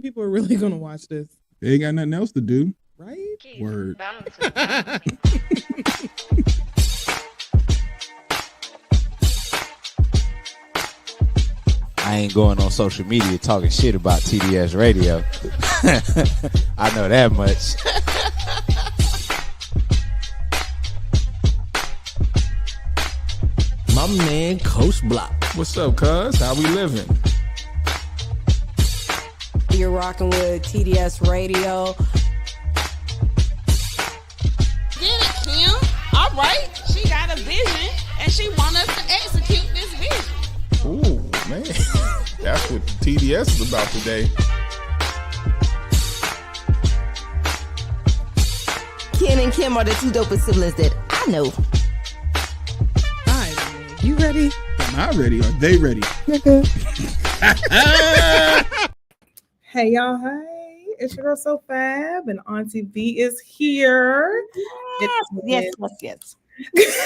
People are really gonna watch this, They ain't got nothing else to do. right? Word. I ain't going on social media talking shit about TDS radio. I know that much. My man, Coach Block. What's up, cuz? How we living? You're rocking with TDS Radio. Get it, Kim. All right. She got a vision, and she wants us to execute this vision. Ooh, man. That's what TDS is about today. Ken and Kim are the two dopest siblings that I know. All right, you ready? Am I ready? Are they ready? Hey y'all, hey, it's your girl So Fab, and Auntie V is here. Yes.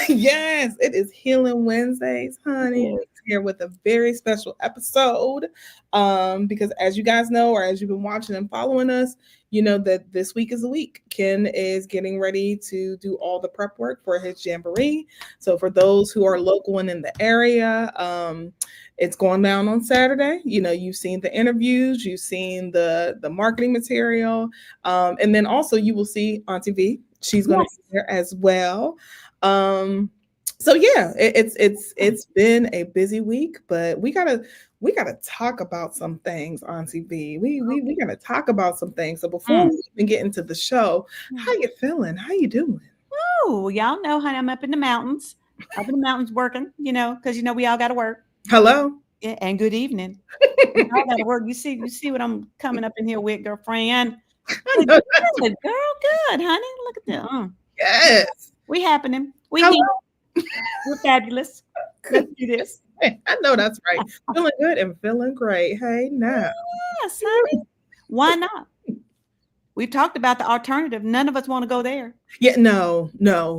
Yes, it is Healing Wednesdays, honey. Yes. We're here with a very special episode. Because as you guys know, or as you've been watching and following us, you know that this week is the week. Ken is getting ready to do all the prep work for his jamboree. So for those who are local and in the area, it's going down on Saturday. You know, you've seen the interviews, you've seen the marketing material, and then also you will see Auntie V. She's going to be there as well. So yeah, it's been a busy week, but we gotta talk about some things, Auntie V. We gotta talk about some things. So before we even get into the show, how you feeling? How you doing? Oh, y'all know, honey, I'm up in the mountains. Up in the mountains working, because we all got to work. Hello. Yeah, and good evening. We all got to work. You see what I'm coming up in here with, girlfriend. I know that's Good, girl, good, honey. Look at that. yes. We happening. We Hello. here. We're fabulous. Let's do this. I know that's right. Feeling good and feeling great. Hey now. Yes, honey. Why not? We talked about the alternative. None of us want to go there. Yeah, no,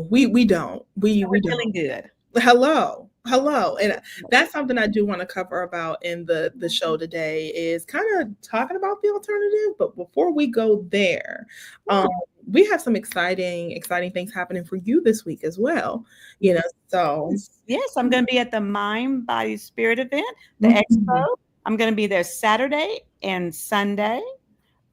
we don't. We We're don't. feeling good. Hello, and that's something I do want to cover about in the show today is kind of talking about the alternative. But before we go there, we have some exciting things happening for you this week as well. So Yes, I'm going to be at the Mind, Body, Spirit event, the expo. I'm going to be there Saturday and Sunday.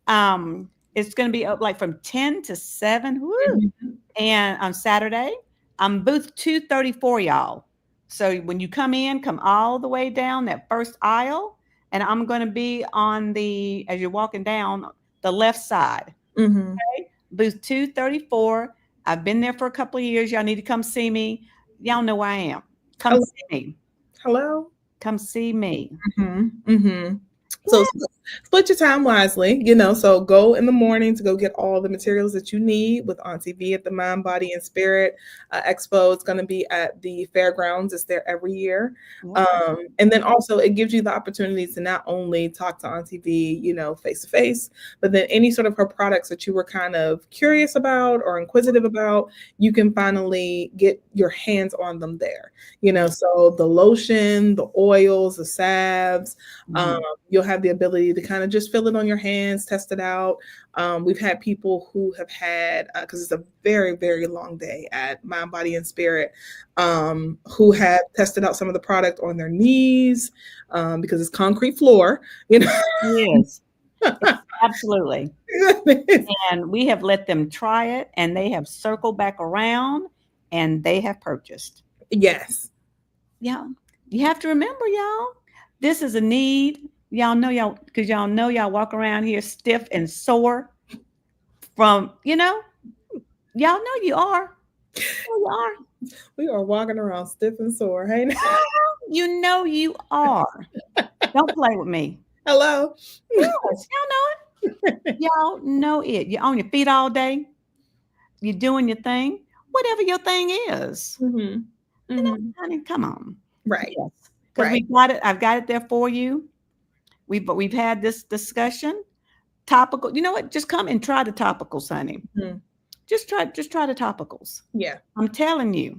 It's going to be up like from 10 to 7. Woo. And on Saturday, I'm booth 234, y'all. So when you come in, come all the way down that first aisle, and I'm going to be as you're walking down, the left side. Okay? Booth 234. I've been there for a couple of years. Y'all need to come see me. Y'all know where I am. Come Hello. see me. Hello. Come see me. So split your time wisely, so go in the morning to go get all the materials that you need with Auntie V at the Mind, Body, and Spirit Expo. It's going to be at the fairgrounds. It's there every year. And then also it gives you the opportunity to not only talk to Auntie V, face to face, but then any sort of her products that you were kind of curious about or inquisitive about, you can finally get your hands on them there. So the lotion, the oils, the salves, you'll have the ability to kind of just feel it on your hands, test it out. We've had people who have had, because it's a very, very long day at Mind, Body, and Spirit, who have tested out some of the product on their knees because it's concrete floor. Yes, absolutely. And we have let them try it, and they have circled back around, and they have purchased. Yes. Yeah. You have to remember, y'all, this is a need. Y'all know because y'all know y'all walk around here stiff and sore from, y'all know you are. You are. We are walking around stiff and sore. Hey, you know you are. Don't play with me. Hello. Yes, y'all know it. Y'all know it. You're on your feet all day. You're doing your thing, whatever your thing is. Honey, come on. Right. Yes. Because we got it. I've got it there for you. We've had this discussion. Topical. You know what? Just come and try the topicals, honey. Just try the topicals. Yeah. I'm telling you,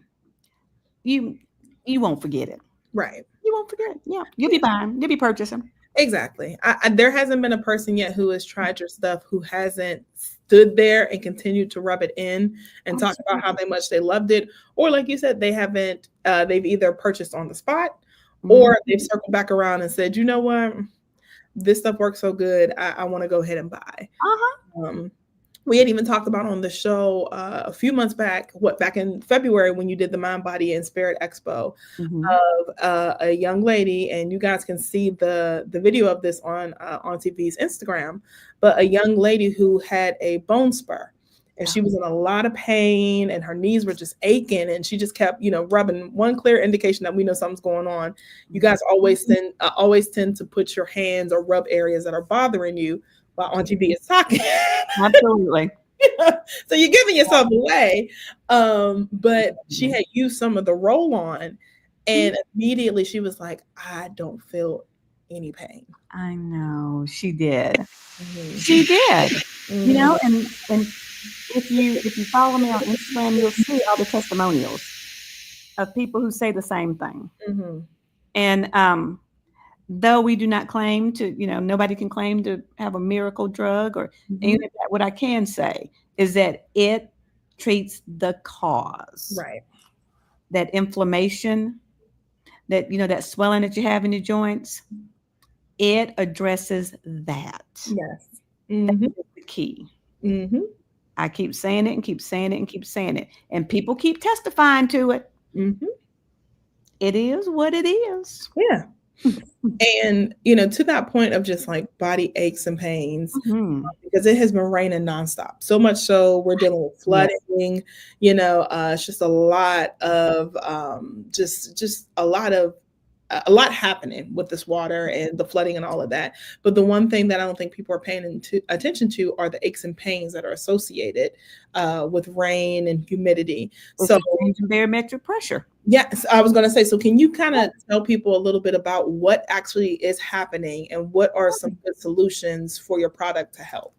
you won't forget it. Right. You won't forget it. Yeah. You'll be buying. You'll be purchasing. Exactly. There hasn't been a person yet who has tried your stuff who hasn't stood there and continued to rub it in and talk about how much they loved it. Or like you said, they haven't, they've either purchased on the spot or they've circled back around and said, you know what, this stuff works so good. I want to go ahead and buy. We had even talked about on the show a few months back, back in February when you did the Mind, Body, and Spirit Expo of a young lady, and you guys can see the video of this on Auntie V's Instagram, but a young lady who had a bone spur. And she was in a lot of pain and her knees were just aching. And she just kept, rubbing. One clear indication that we know something's going on. You guys always tend to put your hands or rub areas that are bothering you while Auntie V is talking. Absolutely. So you're giving yourself away. But she had used some of the roll-on and immediately she was like, I don't feel any pain. I know she did. She did. And if you follow me on Instagram, you'll see all the testimonials of people who say the same thing. And though we do not claim to, nobody can claim to have a miracle drug or any of that, what I can say is that it treats the cause. Right. That inflammation, that, that swelling that you have in your joints, it addresses that. Yes. That is the key. I keep saying it and keep saying it and keep saying it. And people keep testifying to it. It is what it is. Yeah. And, to that point of just like body aches and pains, because it has been raining nonstop. So much so we're dealing with flooding, it's just a lot of, just a lot happening with this water and the flooding and all of that. But the one thing that I don't think people are paying attention to are the aches and pains that are associated with rain and humidity. So barometric pressure. Yes, I was going to say, so can you kind of tell people a little bit about what actually is happening and what are some good solutions for your product to help?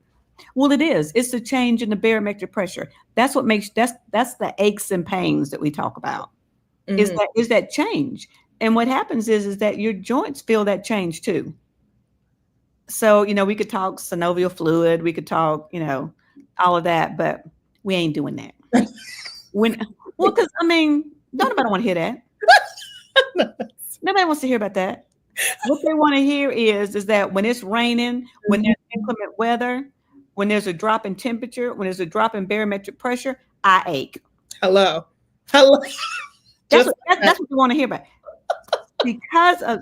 Well, it's the change in the barometric pressure. That's what makes, that's the aches and pains that we talk about. Is that change. And what happens is that your joints feel that change too. So, we could talk synovial fluid, we could talk, all of that, but we ain't doing that. Because don't nobody want to hear that. Nobody wants to hear about that. What they want to hear is that when it's raining, when there's inclement weather, when there's a drop in temperature, when there's a drop in barometric pressure, I ache. Hello. That's what you want to hear about.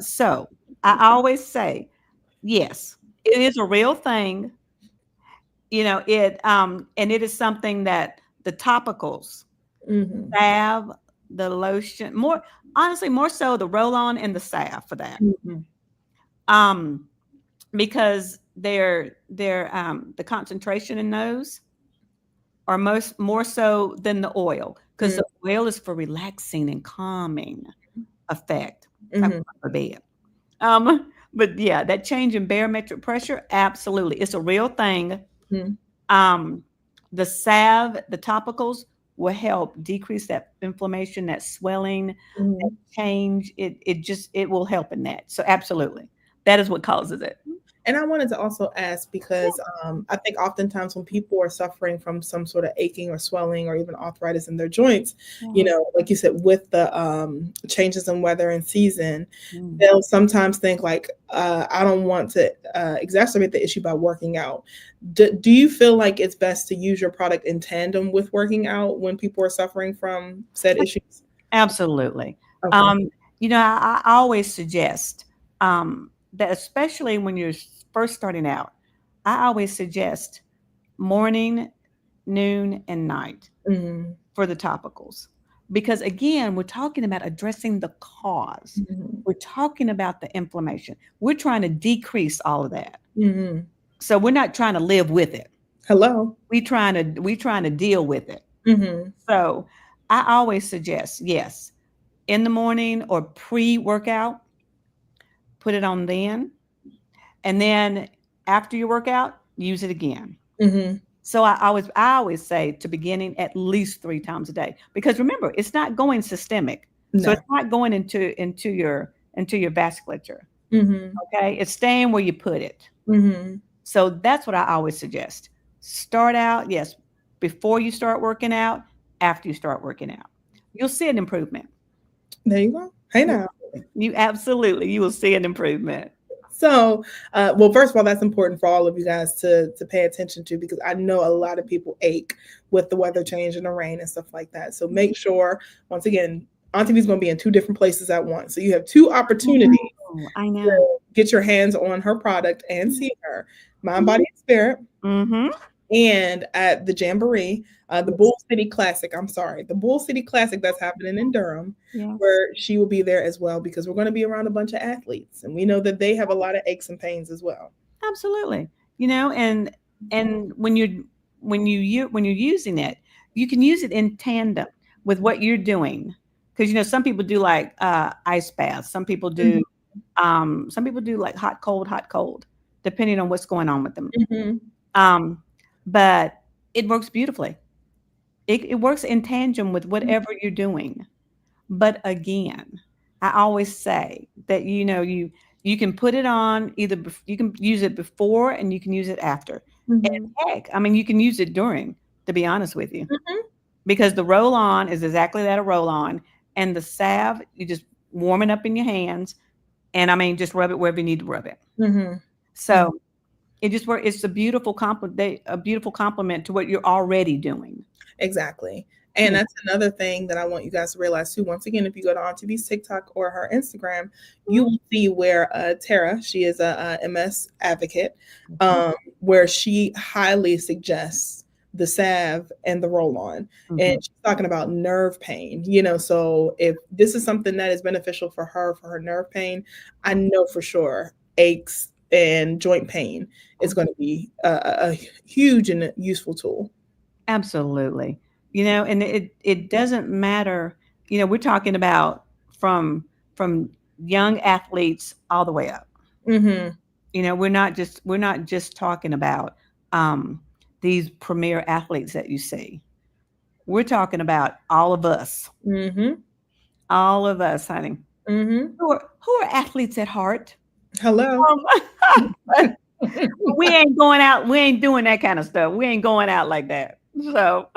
So I always say, yes, it is a real thing. And it is something that the topicals, salve, the lotion, more so the roll-on and the salve for that. Because they're the concentration in those are more so than the oil, because the oil is for relaxing and calming effect. But yeah, that change in barometric pressure, absolutely, it's a real thing. The salve, the topicals will help decrease that inflammation, that swelling, that change. It will help in that. So absolutely, that is what causes it. And I wanted to also ask because I think oftentimes when people are suffering from some sort of aching or swelling or even arthritis in their joints, like you said, with the changes in weather and season, they'll sometimes think like, I don't want to exacerbate the issue by working out. Do you feel like it's best to use your product in tandem with working out when people are suffering from said issues? Absolutely. Okay. I always suggest that, especially when you're first starting out, I always suggest morning, noon, and night for the topicals. Because again, we're talking about addressing the cause. We're talking about the inflammation. We're trying to decrease all of that. So we're not trying to live with it. Hello. We're trying to deal with it. So I always suggest, yes, in the morning or pre-workout, put it on then. And then after your workout, use it again. So I always say to beginning at least 3 times a day, because remember, it's not going systemic. No. So it's not going into your vasculature. Mm-hmm. Okay. It's staying where you put it. Mm-hmm. So that's what I always suggest. Start out, yes, before you start working out, after you start working out. You'll see an improvement. There you go. Hey now. You absolutely, you will see an improvement. So, well, first of all, that's important for all of you guys to pay attention to, because I know a lot of people ache with the weather change and the rain and stuff like that. So make sure, once again, Auntie V is going to be in 2 different places at once. So you have 2 opportunities I know. to get your hands on her product and see her, Mind, Body, and Spirit. Mm-hmm. And at the Jamboree, the Bull City Classic, the Bull City Classic that's happening in Durham, Yes. where she will be there as well, because we're going to be around a bunch of athletes, and we know that they have a lot of aches and pains as well. Absolutely. And when you're using it, you can use it in tandem with what you're doing. Because some people do like ice baths, some people do like hot, cold, depending on what's going on with them. Mm-hmm. But it works beautifully. It works in tandem with whatever you're doing. But again, I always say that you can put it on you can use it before and you can use it after. Mm-hmm. And heck, I mean, you can use it during, to be honest with you, Mm-hmm. because the roll on is exactly that, a roll on, and the salve, you just warm it up in your hands, and I mean, just rub it wherever you need to rub it. Mm-hmm. So it just works. It's a beautiful compliment to what you're already doing. Exactly. And that's another thing that I want you guys to realize too. Once again, if you go to Auntie V's TikTok or her Instagram, you will see where Tara, she is a MS advocate, where she highly suggests the salve and the roll-on. And she's talking about nerve pain. So if this is something that is beneficial for her nerve pain, I know for sure aches and joint pain is going to be a huge and useful tool. Absolutely. And it doesn't matter, we're talking about from young athletes all the way up. Mm-hmm. We're not just talking about these premier athletes that you see. We're talking about all of us. Mm-hmm. All of us, honey. Mm-hmm. Who are athletes at heart? Hello. We ain't going out. We ain't doing that kind of stuff. We ain't going out like that. So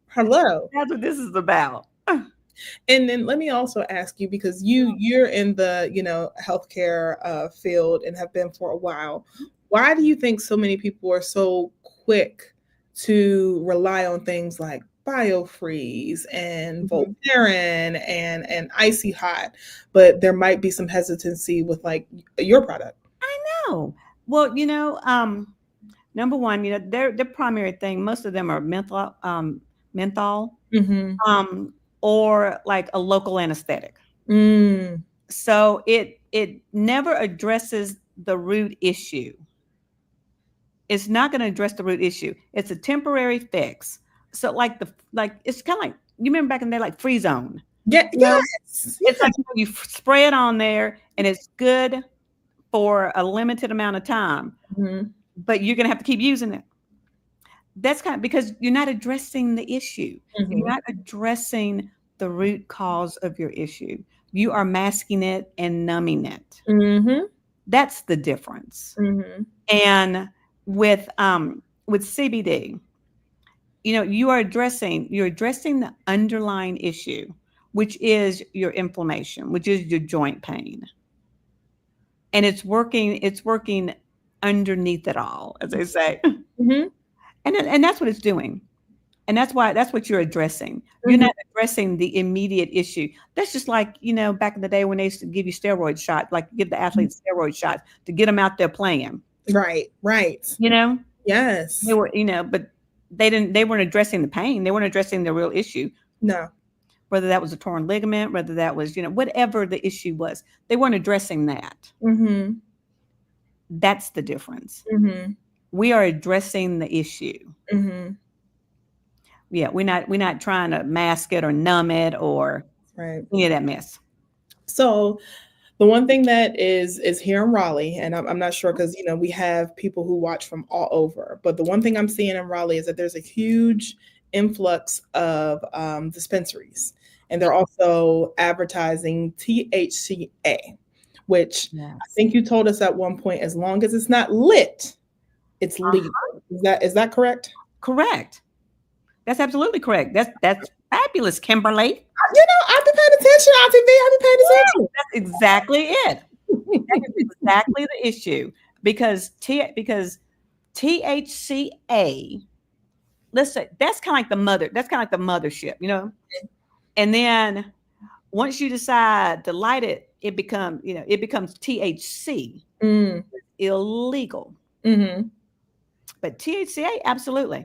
Hello. that's what this is about. And then let me also ask you, because you're in the healthcare field and have been for a while. Why do you think so many people are so quick to rely on things like BioFreeze and Voltaren and Icy Hot, but there might be some hesitancy with like your product? I know. Well, number one, their primary thing, most of them are menthol, Mm-hmm. or like a local anesthetic. Mm. So it never addresses the root issue. It's not going to address the root issue. It's a temporary fix. So it's kind of like, you remember back in the day, like Free Zone. Yeah. Yes. It's like you spray it on there and it's good for a limited amount of time, but you're going to have to keep using it. That's because you're not addressing the issue. Mm-hmm. You're not addressing the root cause of your issue. You are masking it and numbing it. Mm-hmm. That's the difference. Mm-hmm. And with CBD, you're addressing the underlying issue, which is your inflammation, which is your joint pain. And it's working underneath it all, as they say. Mm-hmm. And that's what it's doing. And that's what you're addressing. You're not addressing the immediate issue. That's just like, back in the day when they used to give you steroid shots, like give the athletes steroid shots to get them out there playing. Right. Yes. They were, but they weren't addressing the pain. They weren't addressing the real issue. No. Whether that was a torn ligament, whether that was, whatever the issue was, they weren't addressing that. Mm-hmm. That's the difference. Mm-hmm. We are addressing the issue. Mm-hmm. Yeah, we're not trying to mask it or numb it or any of that mess. So the one thing that is here in Raleigh, and I'm not sure because we have people who watch from all over, but the one thing I'm seeing in Raleigh is that there's a huge influx of dispensaries, and they're also advertising THCA, which I Yes. think you told us at one point, as long as it's not lit, it's legal. Is that correct? Correct. That's absolutely correct. That's fabulous, Kimberly. I've been paying attention, Auntie V. I've been paying attention. That's exactly it. That is exactly the issue because THCA. Let's say that's kind of like the mother. That's kind of like the mothership, And then once you decide to light it, it becomes THC. Mm. Illegal. Mm-hmm. But THCA, absolutely,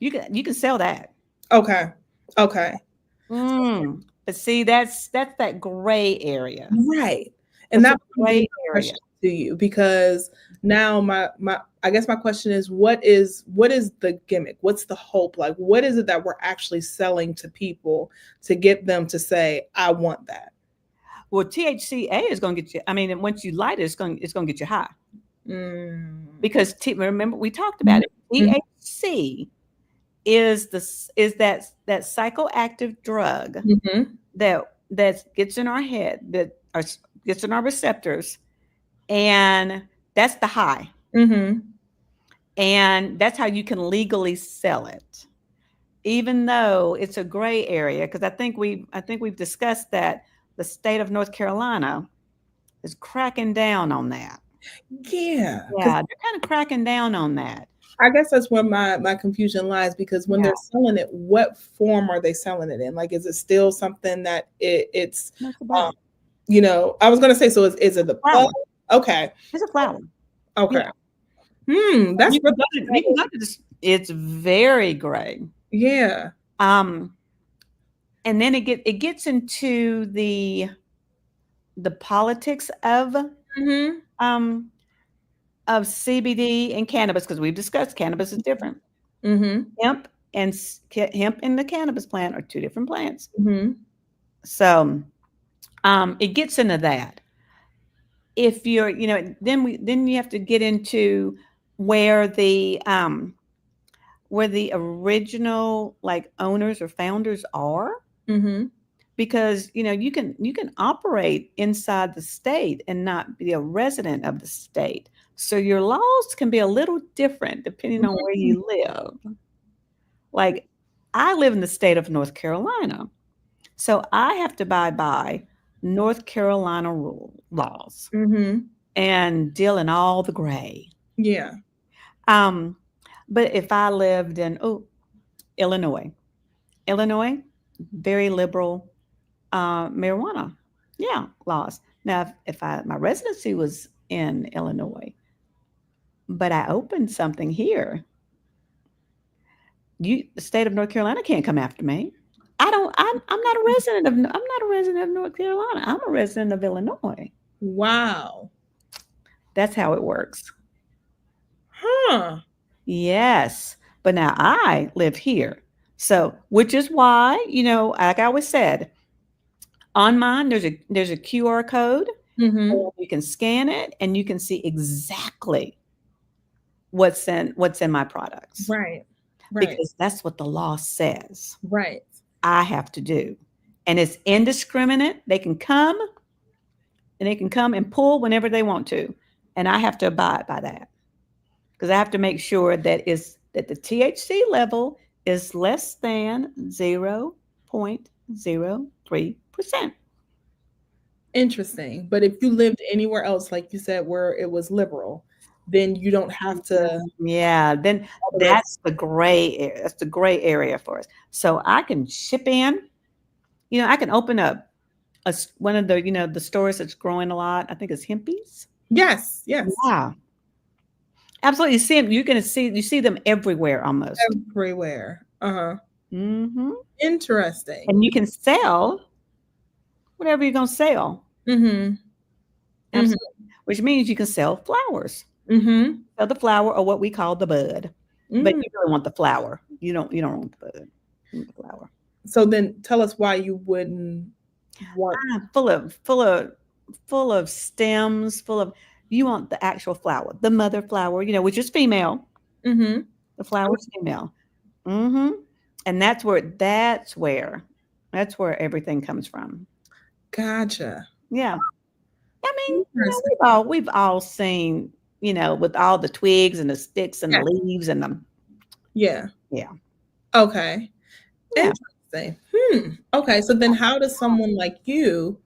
you can sell that. Okay. But see, that's that gray area, Right. And that's that a gray area. to you, because now my I guess my question is, what is the gimmick? What's the hope? Like, what is it that we're actually selling to people to get them to say, I want that? Well, THCA is going to get you. I mean, once you light it, it's going to get you high. Because remember we talked about it. THC is that psychoactive drug that gets in our head, gets in our receptors, and that's the high. And that's how you can legally sell it, even though it's a gray area. Because I think we've discussed that the state of North Carolina is cracking down on that. Yeah, they're kind of cracking down on that. I guess that's where my confusion lies, because when they're selling it, what form are they selling it in? Like, is it still something that it's I was going to say, so is it the flower? Okay, it's a flower. Okay. That's you can go to this. It's very gray. Yeah. And then it gets into the politics of CBD and cannabis, because we've discussed cannabis is different. Hemp and the cannabis plant are two different plants. So it gets into that. If you're, then you have to get into where the original like owners or founders are. Because you can operate inside the state and not be a resident of the state. So your laws can be a little different depending on where you live. Like, I live in the state of North Carolina, so I have to abide by North Carolina laws and deal in all the gray. Yeah. But if I lived in Illinois, very liberal marijuana laws. Now, if my residency was in Illinois, but I opened something here, the state of North Carolina can't come after me. I'm not a resident of North Carolina. I'm a resident of Illinois. Wow. That's how it works. Huh. Yes. But now I live here. So, which is why, like I always said, on mine, there's a QR code. You can scan it and you can see exactly what's in my products. Right. Because that's what the law says. Right. I have to do. And it's indiscriminate. They can come and pull whenever they want to. And I have to abide by that. Because I have to make sure that the THC level is less than 0.03%. Interesting. But if you lived anywhere else, like you said, where it was liberal, then you don't have to. Yeah, then that's the gray area. That's the gray area for us. So I can ship in. I can open up one of the the stores that's growing a lot. I think it's Healies. Yes. Yeah. Absolutely. You see them. You see them everywhere almost. Everywhere. Interesting. And you can sell whatever you're gonna sell. Absolutely. Which means you can sell flowers. Sell the flower, or what we call the bud. But you really want the flower. You don't want the bud. You want the flower. So then tell us why you wouldn't want full of stems, you want the actual flower, the mother flower, which is female. The flower is female. And that's where everything comes from. Gotcha. Yeah. I mean, we've all seen, with all the twigs and the sticks and the leaves and the Yeah. Yeah. Okay. Yeah. Interesting. Okay. So then how does someone like you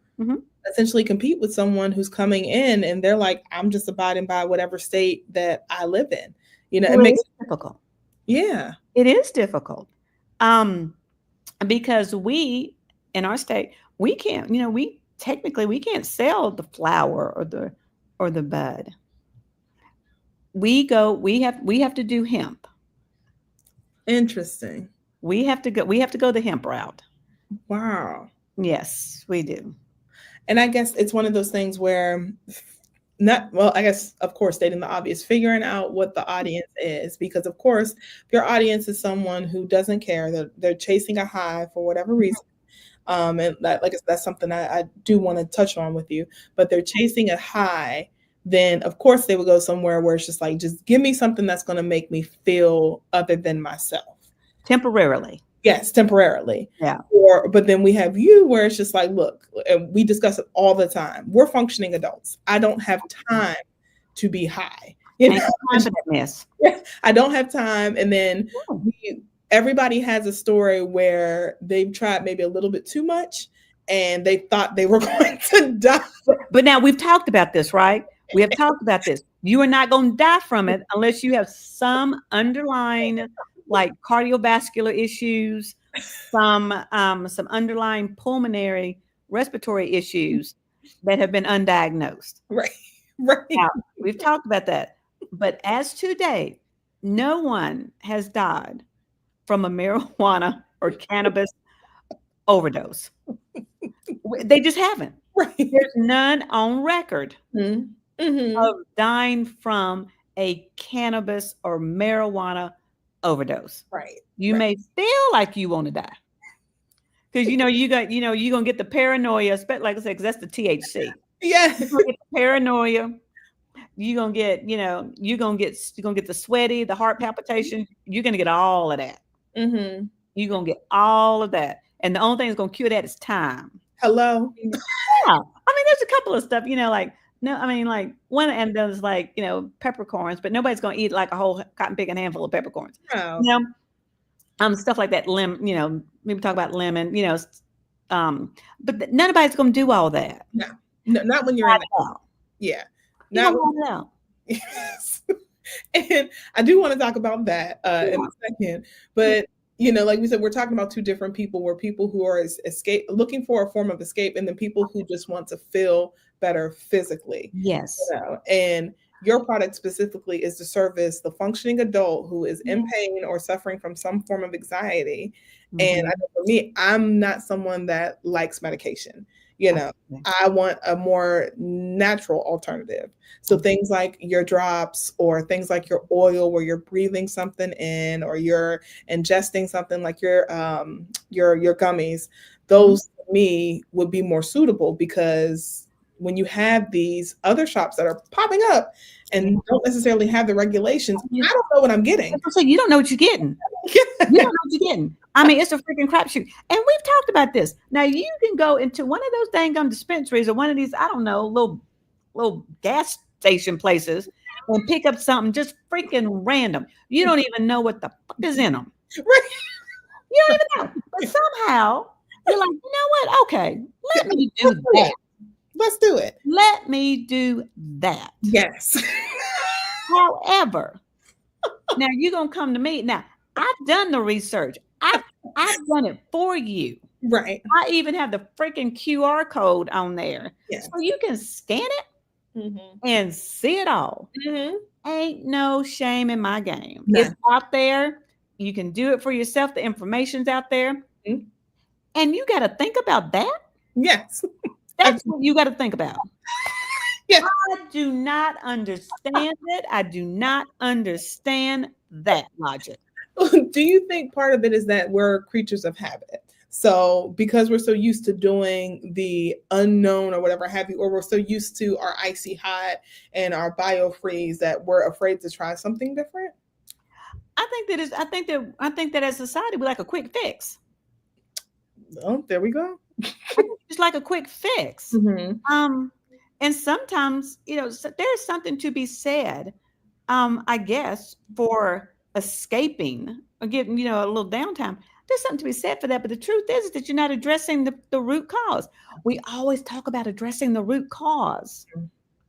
essentially compete with someone who's coming in and they're like, I'm just abiding by whatever state that I live in? It makes it difficult. Yeah. It is difficult. Because we in our state, we can't, we can't sell the flower or the bud. We have to do hemp. Interesting. We have to go the hemp route. Wow. Yes, we do. And I guess it's one of those things where I guess, of course, stating the obvious, figuring out what the audience is, because of course, if your audience is someone who doesn't care, they're chasing a high for whatever reason. And that's something I do want to touch on with you, but they're chasing a high, then of course they would go somewhere where it's just like, just give me something that's going to make me feel other than myself. Temporarily. Yes, temporarily. Yeah. But then we have you where it's just like, look, we discuss it all the time. We're functioning adults. I don't have time to be high. Time for that mess. I don't have time. And then everybody has a story where they've tried maybe a little bit too much and they thought they were going to die. But now we've talked about this, right? We have talked about this. You are not going to die from it unless you have some underlying like cardiovascular issues, some underlying pulmonary respiratory issues that have been undiagnosed. Right. Now, we've talked about that. But as to date, no one has died from a marijuana or cannabis overdose. They just haven't. Right. There's none on record of dying from a cannabis or marijuana overdose. Right. You may feel like you want to die because you're gonna get the paranoia, like I said, because that's the THC. Yeah. You're gonna get the paranoia. You're gonna get the sweaty, the heart palpitation. You're gonna get all of that. You're gonna get all of that, and the only thing that's gonna cure that is time. Hello. Yeah, I mean, there's a couple of stuff, like. No, I mean, like one end does like, peppercorns, but nobody's going to eat like a whole cotton picking handful of peppercorns. Oh. Stuff like that. Maybe talk about lemon, but nobody's going to do all that. No, not when you're in that. Yeah. Not out. Yes. And I do want to talk about that in a second, but like we said, we're talking about two different people. We're people who are looking for a form of escape, and then people who just want to feel better physically. Yes. And your product specifically is to service the functioning adult who is in pain or suffering from some form of anxiety. And I know for me, I'm not someone that likes medication. I want a more natural alternative. So things like your drops or things like your oil where you're breathing something in or you're ingesting something like your gummies, those to me would be more suitable, because when you have these other shops that are popping up and don't necessarily have the regulations, I don't know what I'm getting. So you don't know what you're getting. You don't know what you're getting. I mean, it's a freaking crapshoot. And we've talked about this. Now you can go into one of those dang gum dispensaries or one of these, I don't know, little gas station places and pick up something just freaking random. You don't even know what the fuck is in them. Right. You don't even know. But somehow you're like, you know what? Okay, let me do that. Let's do it. Let me do that. Yes. However, now you're going to come to me. Now, I've done the research. I've done it for you. Right. I even have the freaking QR code on there. Yes. So you can scan it and see it all. Ain't no shame in my game. No. It's out there. You can do it for yourself. The information's out there. And you got to think about that. Yes. That's what you got to think about. Yeah. I do not understand it. I do not understand that logic. Do you think part of it is that we're creatures of habit? So because we're so used to doing the unknown or whatever have you, or we're so used to our icy hot and our biofreeze that we're afraid to try something different? I think that as a society we like a quick fix. Oh, there we go. It's like a quick fix. And sometimes, there's something to be said, I guess, for escaping or getting, a little downtime. There's something to be said for that. But the truth is that you're not addressing the root cause. We always talk about addressing the root cause.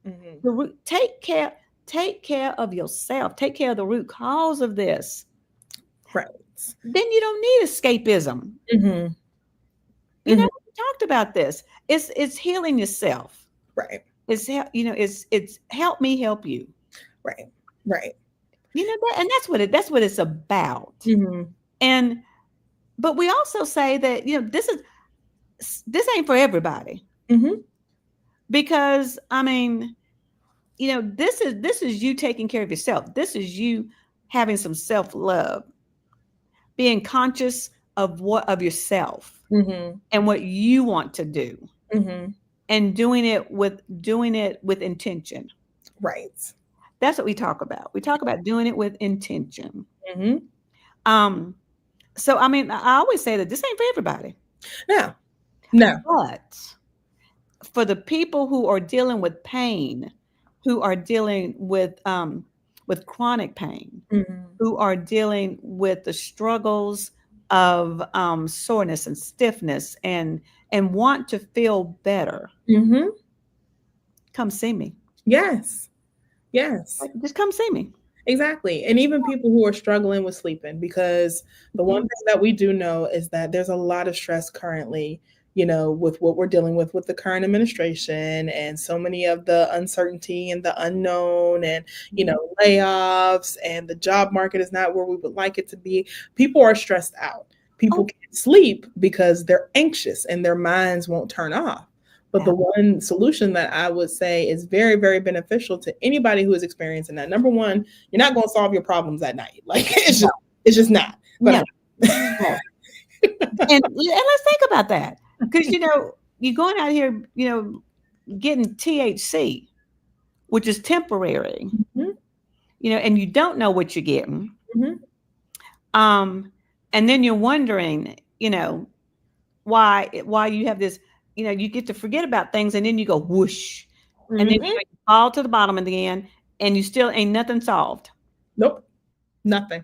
Mhm. The root, take care of yourself. Take care of the root cause of this. Right. Then you don't need escapism. Mhm. We Mhm. talked about this. It's healing yourself. Right. It's help me help you. Right. Right. And that's what it's about. Mhm. But we also say that this ain't for everybody, Mhm. because I mean, this is you taking care of yourself. This is you having some self-love, being conscious of yourself Mhm. and what you want to do, Mhm. and doing it with intention. Right. That's what we talk about. We talk about doing it with intention. Mhm. So I mean, I always say that this ain't for everybody. No. No. But for the people who are dealing with pain, who are dealing with chronic pain, Mhm. who are dealing with the struggles of soreness and stiffness, and want to feel better, Mhm. come see me. Yes. Yes. Like, just come see me. Exactly. And even people who are struggling with sleeping, because the one Mhm. thing that we do know is that there's a lot of stress currently, with what we're dealing with the current administration, and so many of the uncertainty and the unknown, and, layoffs, and the job market is not where we would like it to be. People are stressed out. People Oh, can't sleep because they're anxious and their minds won't turn off. But the one solution that I would say is very, very beneficial to anybody who is experiencing that. Number one, you're not going to solve your problems at night. Like it's just not. no, Gonna no. And let's think about that, because you're going out here, getting THC, which is temporary, Mhm, and you don't know what you're getting. mhm, And then you're wondering, why you have this, you get to forget about things, and then you go whoosh, and then mhm. you fall to the bottom again, and you still ain't nothing solved. Nope. Nothing.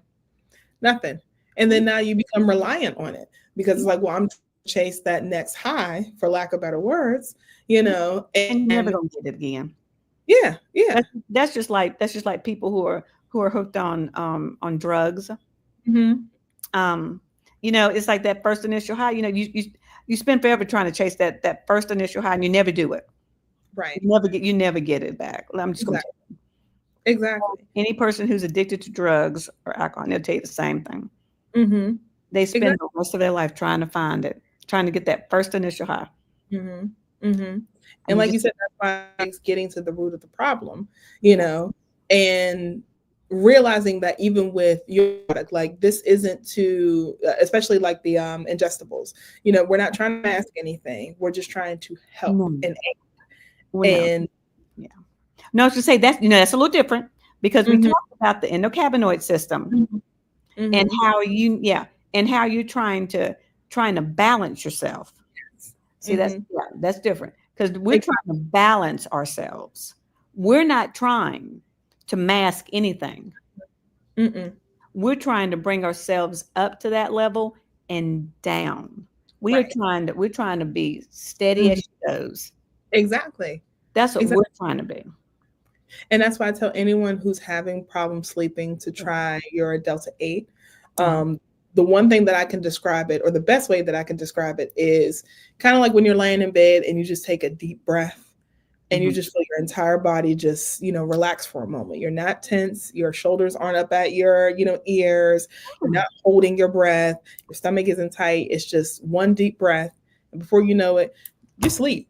Nothing. And then now you become reliant on it because it's like, well, I'm chase that next high, for lack of better words, And you're never and gonna get it again. yeah, yeah. That's just like people who are hooked on drugs. Mhm. um it's like that first initial high. You spend forever trying to chase that first initial high, and you never do it. Right. You never get it back. I'm just going to Exactly. Exactly. any person who's addicted to drugs or alcohol, they'll tell you the same thing. Mhm. They spend Exactly. the rest of their life trying to find it, trying to get that first initial high. Mhm. Mhm. And And you like just you said, that's why it's getting to the root of the problem, Yeah. and realizing that even with your product, like this isn't to, especially like the ingestibles, we're not trying to mask anything. We're just trying to help No, and no, and yeah. No, to say that's a little different, because we Mhm. talked about the endocannabinoid system, Mhm. and Mhm. how you're trying to balance yourself. See, Mhm. that's different, because we're Ex- trying to balance ourselves. We're not trying to mask anything. Mm-mm. We're trying to bring ourselves up to that level and down. Right. We're trying to be steady as Mhm. she goes. Exactly. That's what we're Exactly. trying to be. And that's why I tell anyone who's having problems sleeping to try your Delta 8. Uh-huh. The one thing that I can describe it, or the best way that I can describe it, is kind of like when you're laying in bed and you just take a deep breath and you Mhm. just feel your entire body just, relax for a moment. You're not tense. Your shoulders aren't up at your, ears. You're not holding your breath. Your stomach isn't tight. It's just one deep breath. And before you know it, you sleep.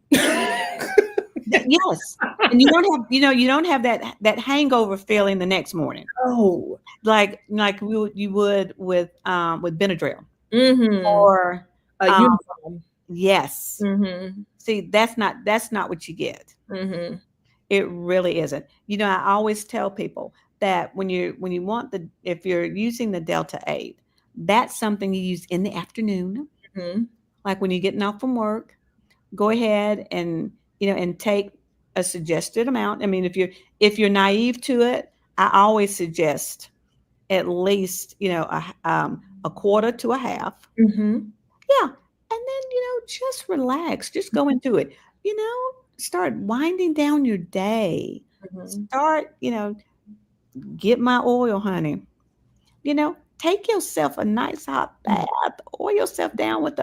Yes. And you don't have that hangover feeling the next morning, Oh. like you would with Benadryl, Mm-hmm. or A um, uniform. yes. Mm-hmm. See, that's not what you get. Mm-hmm. It really isn't. I always tell people that when if you're using the Delta 8, that's something you use in the afternoon, Mm-hmm. like when you're getting off from work. Go ahead and take a suggested amount. I mean, if you're naive to it, I always suggest at least, a quarter to a half. Mm-hmm. Yeah. And then, just relax, just go into it, start winding down your day. Mm-hmm. Start, get my oil, honey. Take yourself a nice hot bath, oil yourself down with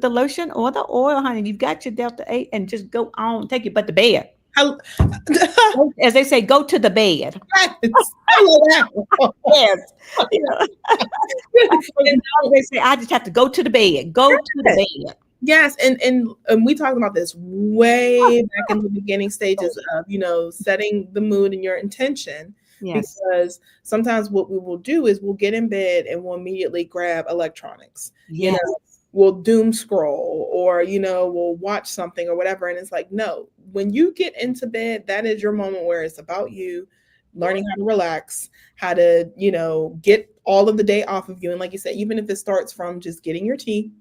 the lotion or the oil, honey. You've got your Delta 8 and just go on, take your butt to bed. How, As they say, go to the bed. yes, I love that. Yes. They say, I just have to go to the bed. Go to the bed. Yes, and we talked about this way back in the beginning stages of setting the mood and your intention. Yes. Because sometimes what we will do is we'll get in bed and we'll immediately grab electronics. Yes. We'll doom scroll or we'll watch something or whatever, and it's like, no, when you get into bed, that is your moment where it's about you learning how to relax, how to get all of the day off of you. And like you said, even if it starts from just getting your tea,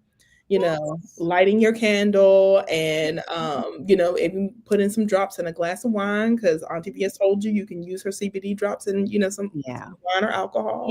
lighting your candle, and even put in some drops in a glass of wine, because Auntie V has told you can use her CBD drops in some wine or alcohol,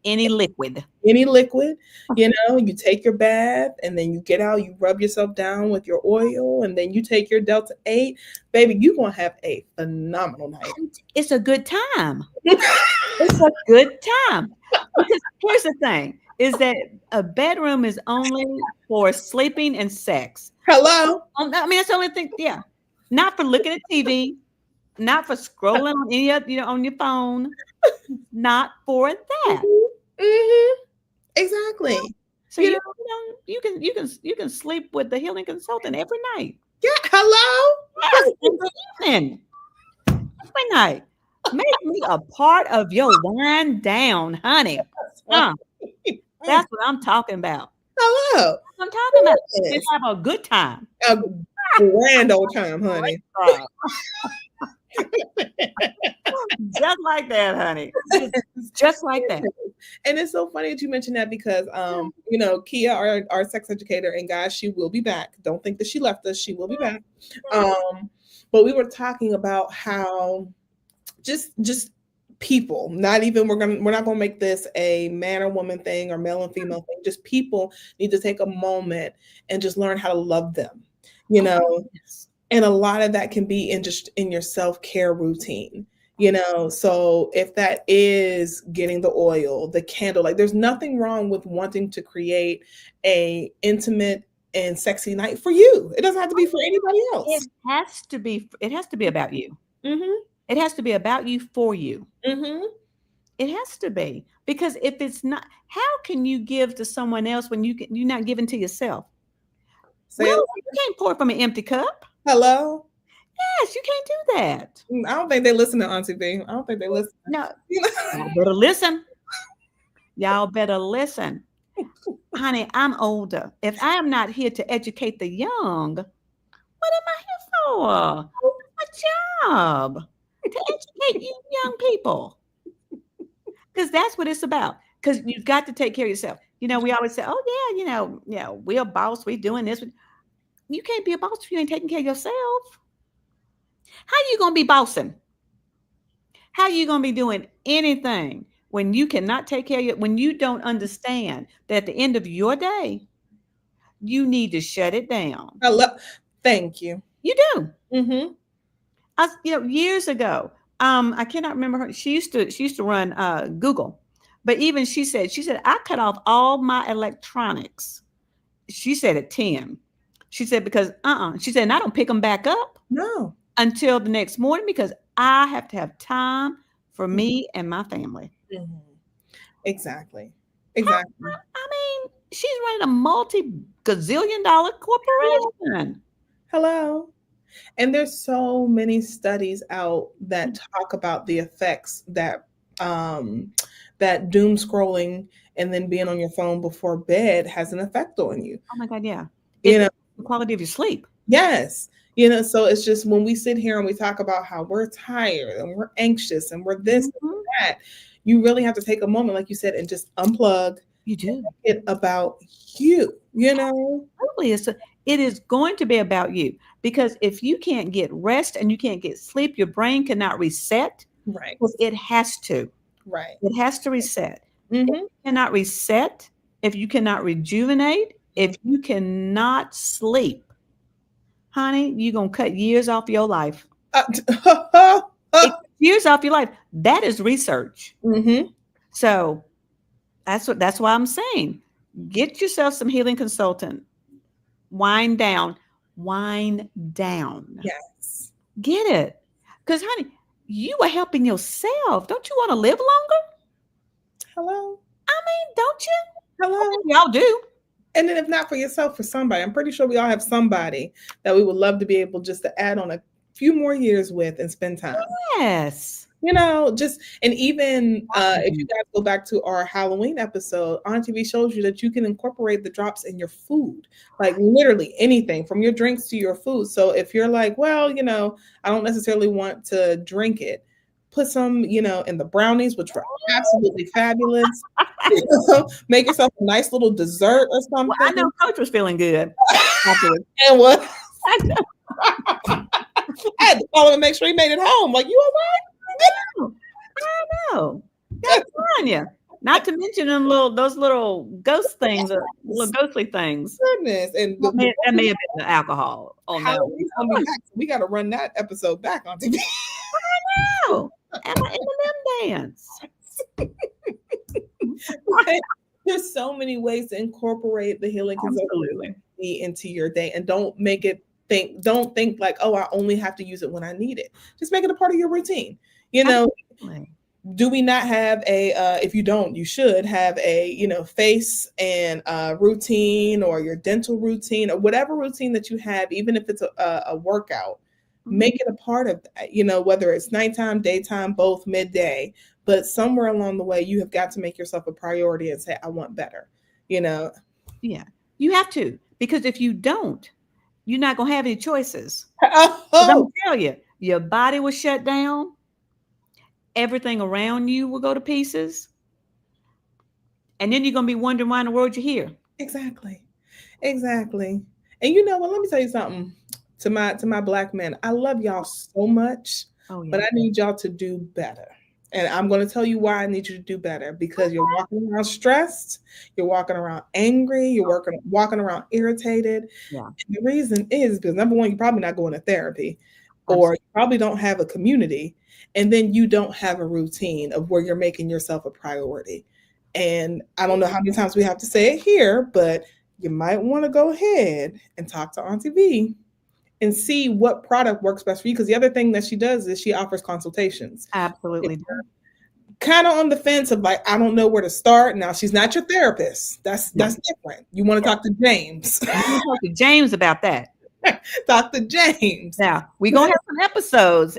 any liquid. You take your bath and then you get out, you rub yourself down with your oil, and then you take your Delta 8, baby, you're gonna have a phenomenal night. It's a good time. It's a good time. Because here's the thing, is that a bedroom is only for sleeping and sex. Hello. I mean, that's the only thing. Yeah. Not for looking at TV, not for scrolling on any other, on your phone. Not for that. Mm-hmm. Exactly. So you can sleep with the healing consultant every night. Yeah. Hello. Yes, every night. Make me a part of your wind down, honey. That's what I'm talking about. Hello. I'm talking about. Yes. Have a good time. A grand old time, honey. Just like that, honey. Just like that. And it's so funny that you mentioned that because, Kia, our sex educator, and guys, she will be back. Don't think that she left us. She will be back. But we were talking about how just people, not even we're not gonna make this a man or woman thing or male and female thing. Just people need to take a moment and just learn how to love them. And a lot of that can be in your self-care routine. So if that is getting the oil, the candle, like there's nothing wrong with wanting to create a intimate and sexy night for you. It doesn't have to be for anybody else. It has to be about you. Mm-hmm. It has to be about you, for you. Mm-hmm. It has to be, because if it's not, how can you give to someone else when you're not giving to yourself? You can't pour from an empty cup. Hello. Yes, you can't do that. I don't think they listen to Auntie V. I don't think they listen. No, y'all better listen. Y'all better listen. Honey, I'm older. If I am not here to educate the young, what am I here for? My job. To educate you young people. Because that's what it's about. Because you've got to take care of yourself. We always say, oh, yeah, we're a boss. We're doing this. You can't be a boss if you ain't taking care of yourself. How you going to be bossing? How you going to be doing anything when you cannot take care of it, when you don't understand that at the end of your day, you need to shut it down? Thank you. You do. Mm-hmm. Years ago, I cannot remember her. She used to run Google, but even she said I cut off all my electronics. She said at 10. She said because she said, and I don't pick them back up until the next morning, because I have to have time for me and my family. Mm-hmm. Exactly. I mean, she's running a multi-gazillion-dollar corporation. Hello. And there's so many studies out that talk about the effects that that doom scrolling and then being on your phone before bed has an effect on you. Oh my God, yeah. The quality of your sleep. Yes. So it's just when we sit here and we talk about how we're tired and we're anxious and we're this and that, you really have to take a moment, like you said, and just unplug, You do. It about you, you know? Absolutely. It is going to be about you, because if you can't get rest and you can't get sleep, your brain cannot reset. Right. Well, it has to. Right. It has to reset. If Mm-hmm. you cannot reset, if you cannot rejuvenate, if you cannot sleep, honey, you're going to cut years off your life. Years off your life. That is research. Mm-hmm. So that's why I'm saying, get yourself some healing consultant. Wind down. Wind down. Yes. Get it. Because, honey, you are helping yourself. Don't you want to live longer? Hello. Don't you? Hello. Y'all do. And then if not for yourself, for somebody, I'm pretty sure we all have somebody that we would love to be able just to add on a few more years with and spend time. Yes. You know, just, and even if you guys go back to our Halloween episode, Auntie V shows you that you can incorporate the drops in your food, like literally anything from your drinks to your food. So if you're like, well, you know, I don't necessarily want to drink it, put some, you know, in the brownies, which were absolutely fabulous. Make yourself a nice little dessert or something. Well, I know Coach was feeling good afterwards. And what? I know. I had to call him and make sure he made it home. Like, you all right? I know. I'm telling you. Not to mention those little ghost things, little ghostly things. Goodness. And That may have been the alcohol. Oh no. Halloween's coming back, so we got to run that episode back on TV. No. Am I in them dance? There's so many ways to incorporate the healing Absolutely. into your day, and don't think like, oh, I only have to use it when I need it. Just make it a part of your routine. You know, Absolutely. Do we not have a if you don't, you should have a, you know, face and routine, or your dental routine, or whatever routine that you have, even if it's a workout. Make it a part of that, you know, whether it's nighttime, daytime, both, midday, but somewhere along the way, you have got to make yourself a priority and say, I want better, you know? Yeah, you have to, because if you don't, you're not going to have any choices. Oh. I'm going to tell you, your body will shut down. Everything around you will go to pieces. And then you're going to be wondering why in the world you're here. Exactly. And you know what, let me tell you something. To my Black men, I love y'all so much, but I need y'all to do better. And I'm going to tell you why I need you to do better, because you're walking around stressed, you're walking around angry, you're walking around irritated. Yeah. And the reason is because, number one, you're probably not going to therapy, or you probably don't have a community, and then you don't have a routine of where you're making yourself a priority. And I don't know how many times we have to say it here, but you might want to go ahead and talk to Auntie V and see what product works best for you. Because the other thing that she does is she offers consultations. Absolutely. Kind of on the fence of like, I don't know where to start. Now, she's not your therapist. That's different. You want to talk to James. Talk to James about that. Dr. James. Now, we're going to have some episodes.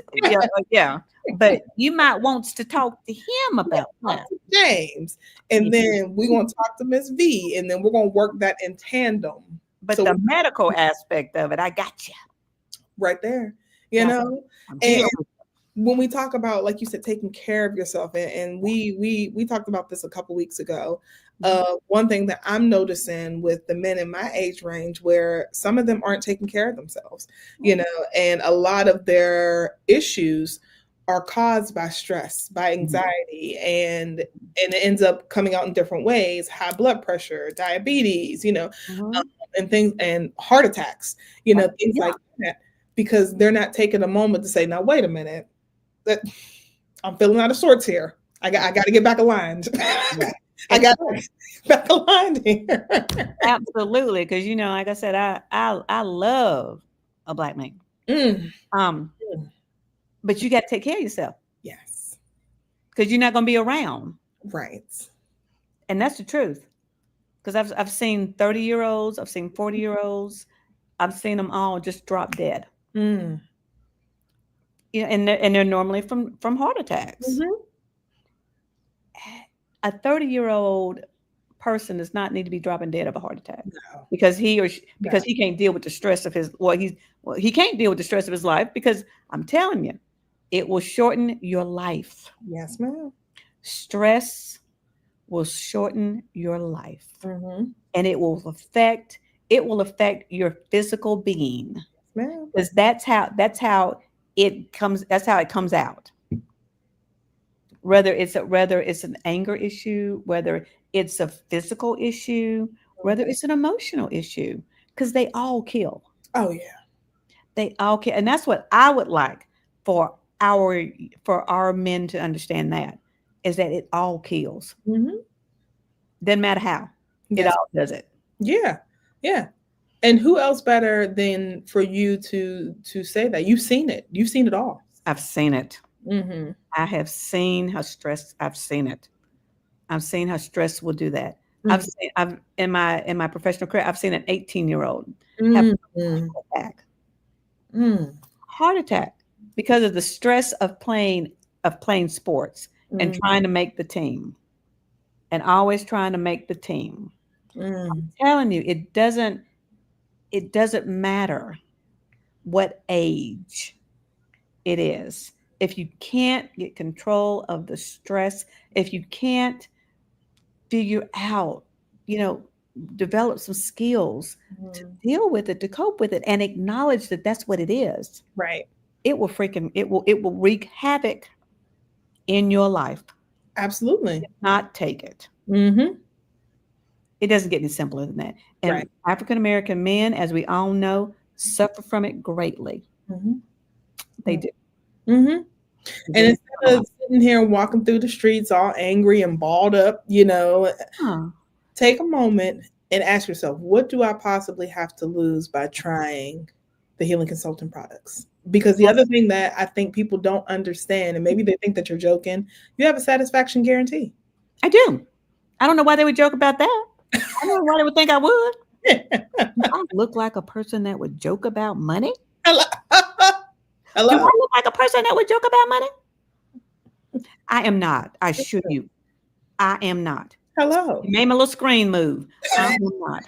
Yeah. But you might want to talk to him about that. James. And then we're going to talk to Miss V. And then we're going to work that in tandem. But the medical aspect of it, I got you. Right there. You know? And when we talk about, like you said, taking care of yourself, and we talked about this a couple weeks ago. One thing that I'm noticing with the men in my age range, where some of them aren't taking care of themselves, you know, and a lot of their issues are caused by stress, by anxiety, and it ends up coming out in different ways: high blood pressure, diabetes, you know, and things, and heart attacks, you know, things like that, because they're not taking a moment to say, now, wait a minute, that I'm feeling out of sorts here. I got to get back aligned. I got to get back aligned here. Absolutely. Because, you know, like I said, I love a Black man. But you got to take care of yourself. Yes. Because you're not going to be around. Right. And that's the truth. Because I've seen 30-year-olds, I've seen 40-year-olds, I've seen them all just drop dead. You know, and they're normally from heart attacks. A 30-year-old person does not need to be dropping dead of a heart attack. Because he can't deal with the stress of his he can't deal with the stress of his life, because I'm telling you, it will shorten your life. Yes, ma'am. Stress will shorten your life, Mm-hmm. and it will affect your physical being, Man. because that's how it comes. That's how it comes out. Whether it's an anger issue, whether it's a physical issue, whether it's an emotional issue, because they all kill. Oh yeah. They all kill, and that's what I would like for our men to understand, that is that it all kills. Mm-hmm. Doesn't matter how, it Yes. all does it. Yeah. Yeah. And who else better than for you to say that? You've seen it. You've seen it all. I've seen it. Mm-hmm. I have seen how stress. I've seen it. I've seen how stress will do that. Mm-hmm. I've in my professional career, I've seen an 18-year-old have Mm-hmm. a heart attack. Mm-hmm. Heart attack because of the stress of playing sports and trying to make the team, and always trying to make the team. Mm-hmm. Telling you, it doesn't matter what age it is. If you can't get control of the stress, if you can't figure out, develop some skills to deal with it, to cope with it, and acknowledge that that's what it is, Right. it will wreak havoc in your life. Absolutely. Not take it. Mm-hmm. It doesn't get any simpler than that. And Right. African American men, as we all know, suffer from it greatly. Mm-hmm. They do. Mm-hmm. And instead of sitting here and walking through the streets all angry and balled up, take a moment and ask yourself, what do I possibly have to lose by trying the Healing Consultant products? Because the other thing that I think people don't understand, and maybe they think that you're joking, you have a satisfaction guarantee. I do. I don't know why they would joke about that. I don't know why they would think I would. I look like a person that would joke about money. Hello. Do I look like a person that would joke about money? I am not. I assure you, I am not. Hello. You made my little screen move. I am not.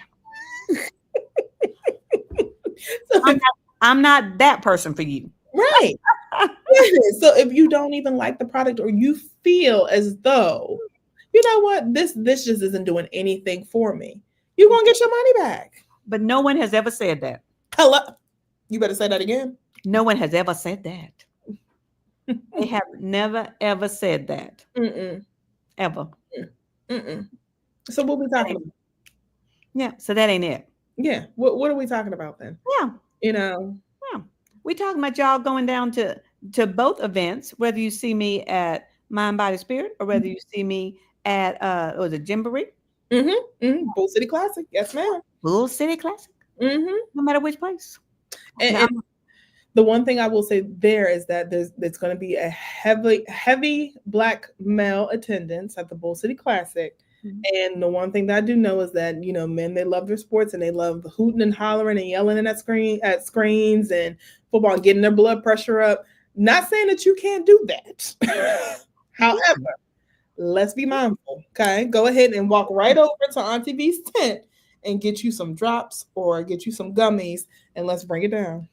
I'm not that person for you. Right. So if you don't even like the product, or you feel as though, you know what, this just isn't doing anything for me, you're going to get your money back. But no one has ever said that. Hello. You better say that again. No one has ever said that. They have never, ever said that. Mm-mm. Ever. Mm-mm. So what are we talking about? Yeah, so that ain't it. Yeah. What are we talking about then? Yeah. Yeah. We talking about y'all going down to both events, whether you see me at Mind, Body, Spirit, or whether you see me at was it Jamboree? Bull City Classic. Yes, ma'am. Bull City Classic. No matter which place. And the one thing I will say there is that there's going to be a heavy Black male attendance at the Bull City Classic. And the one thing that I do know is that, men, they love their sports, and they love hooting and hollering and yelling at screens and football, and getting their blood pressure up. Not saying that you can't do that. However, let's be mindful. Okay. Go ahead and walk right over to Auntie V's tent and get you some drops or get you some gummies, and let's bring it down.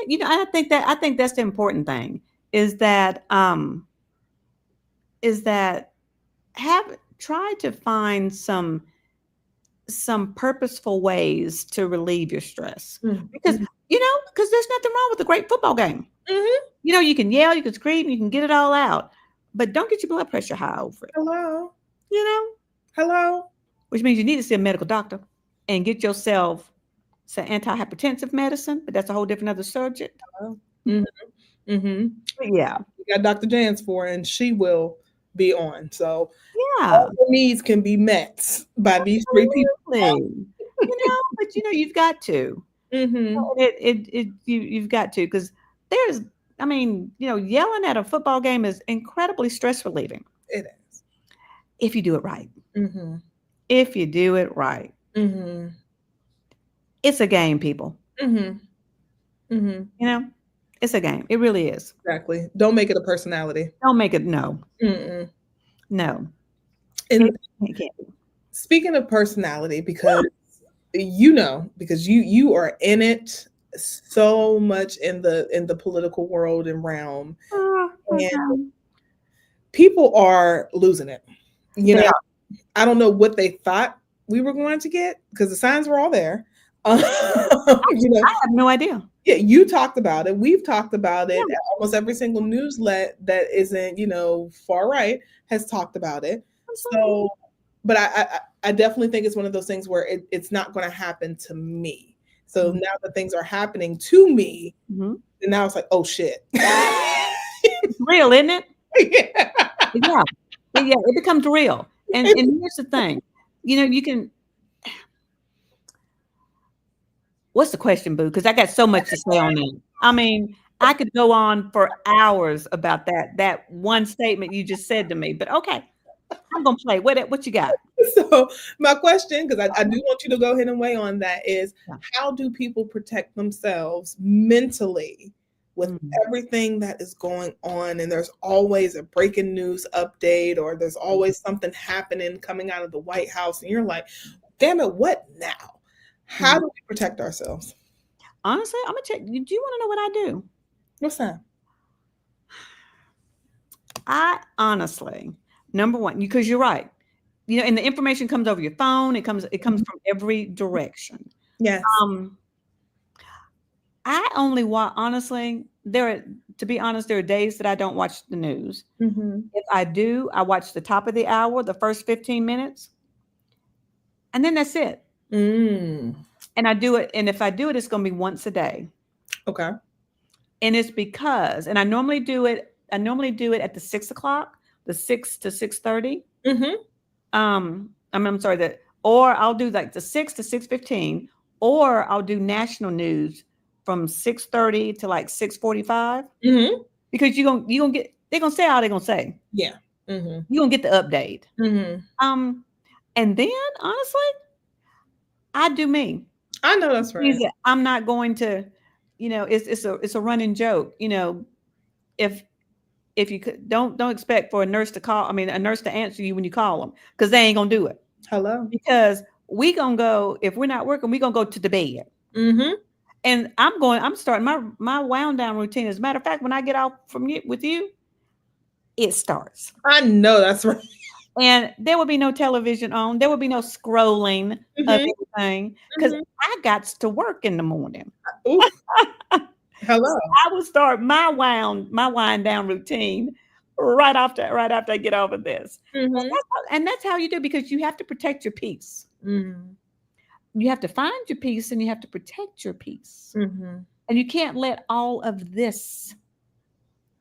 Yeah, I think that's the important thing is that try to find some purposeful ways to relieve your stress, because there's nothing wrong with a great football game. You can yell, you can scream, you can get it all out, but don't get your blood pressure high over it. Hello. Hello. Which means you need to see a medical doctor and get yourself some antihypertensive medicine, but that's a whole different other subject. Yeah. We got Dr. Jans for, and she will be on. So all the needs can be met by these three people. But you've got to. You've got to, because yelling at a football game is incredibly stress relieving. It is. If you do it right. If you do it right. It's a game, people. It's a game. It really is. Exactly. Don't make it a personality. Don't make it. No. No. And speaking of personality, because you are in it so much in the political world and realm, and people are losing it. I don't know what they thought we were going to get because the signs were all there. I have no idea. Yeah, you talked about it. We've talked about it. Yeah. Almost every single newslet that isn't, far right has talked about it. So, but I definitely think it's one of those things where it's not going to happen to me. So now that things are happening to me, and now it's like, oh shit. It's real, isn't it? Yeah. It becomes real. And here's the thing, you can. What's the question, Boo? Because I got so much to say on that. I mean, I could go on for hours about that one statement you just said to me. But okay, I'm gonna play. What you got? So my question, because I do want you to go ahead and weigh on that, is how do people protect themselves mentally with everything that is going on? And there's always a breaking news update, or there's always something happening coming out of the White House, and you're like, damn it, what now? How do we protect ourselves? Honestly, I'm gonna check. Do you want to know what I do? What's that? I honestly, number one, because you're right. And the information comes over your phone. It comes from every direction. Yes. I only watch. Honestly, to be honest, there are days that I don't watch the news. If I do, I watch the top of the hour, the first 15 minutes, and then that's it. And I do it. And if I do it, it's going to be once a day. Okay. And it's because, and I normally do it at the 6 o'clock, the 6 to 6:30. I'm sorry or I'll do like the 6 to 6:15, or I'll do national news from 6:30 to like 6:45. Because they're gonna say all they're gonna say. Yeah. You're gonna get the update. And then honestly, I do me. I know that's right. I'm not going to, it's a running joke. If you could, don't expect for a nurse to answer you when you call them, because they ain't gonna do it. Hello. Because we gonna go, if we're not working, we gonna go to the bed. And I'm starting my wound down routine. As a matter of fact, when I get off with you, it starts. I know that's right. And there will be no television on. There will be no scrolling of anything, because I got to work in the morning. Hello. I will start my wind down routine right after I get over this. And that's how you do, because you have to protect your peace. You have to find your peace, and you have to protect your peace. And you can't let all of this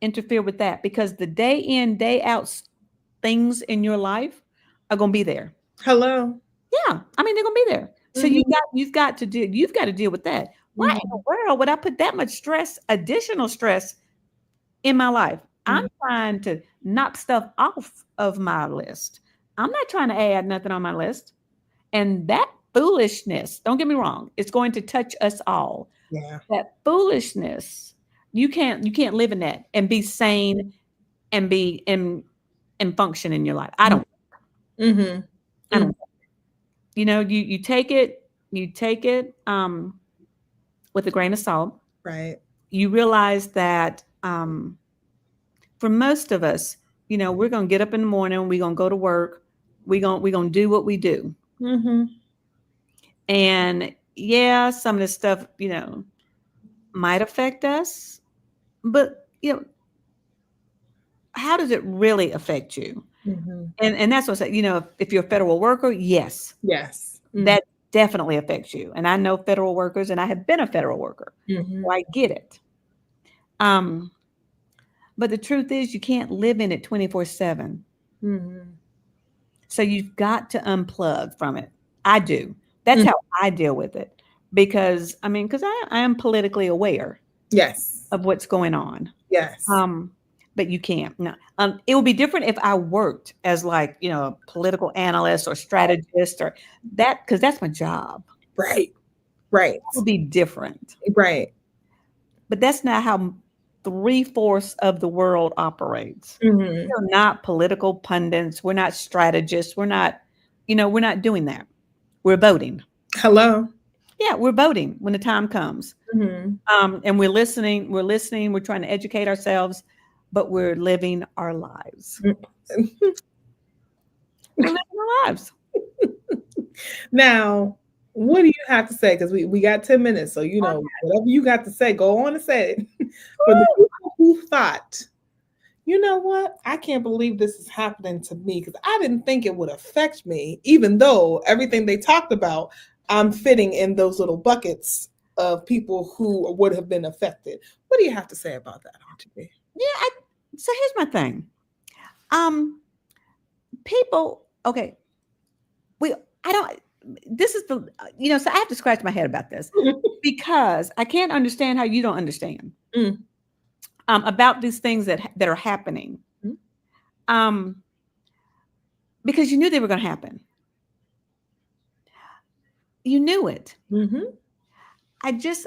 interfere with that, because the day in, day out things in your life are going to be there. Hello. Yeah. They're going to be there. So you've got to deal with that. Why in the world would I put that much additional stress in my life? I'm trying to knock stuff off of my list. I'm not trying to add nothing on my list. And that foolishness, don't get me wrong, it's going to touch us all. Yeah. That foolishness, you can't live in that and be sane and be and function in your life. I don't. I don't. You take it with a grain of salt. Right. You realize that for most of us, we're gonna get up in the morning, we're gonna go to work, we're gonna do what we do. And yeah, some of this stuff, might affect us, but how does it really affect you? And that's what I say, if you're a federal worker, yes. That definitely affects you. And I know federal workers, and I have been a federal worker. So I get it. But the truth is, you can't live in it 24/7. So you've got to unplug from it. I do. That's how I deal with it, because I am politically aware. Yes. Of what's going on. Yes. But you can't. No. It would be different if I worked as a political analyst or strategist or that, because that's my job. Right. It would be different. Right. But that's not how 3/4 of the world operates. We're not political pundits. We're not strategists. We're not doing that. We're voting. Hello. Yeah, we're voting when the time comes. And we're listening. We're trying to educate ourselves, but we're living our lives. We're living our lives. Now, what do you have to say? Because we got 10 minutes. So, whatever you got to say, go on and say it. For the people who thought, you know what? I can't believe this is happening to me because I didn't think it would affect me, even though everything they talked about, I'm fitting in those little buckets of people who would have been affected. What do you have to say about that, Auntie V? Yeah. So here's my thing. People, okay. This is so I have to scratch my head about this because I can't understand how you don't understand about these things that are happening. Because you knew they were going to happen. You knew it. Mm-hmm. I just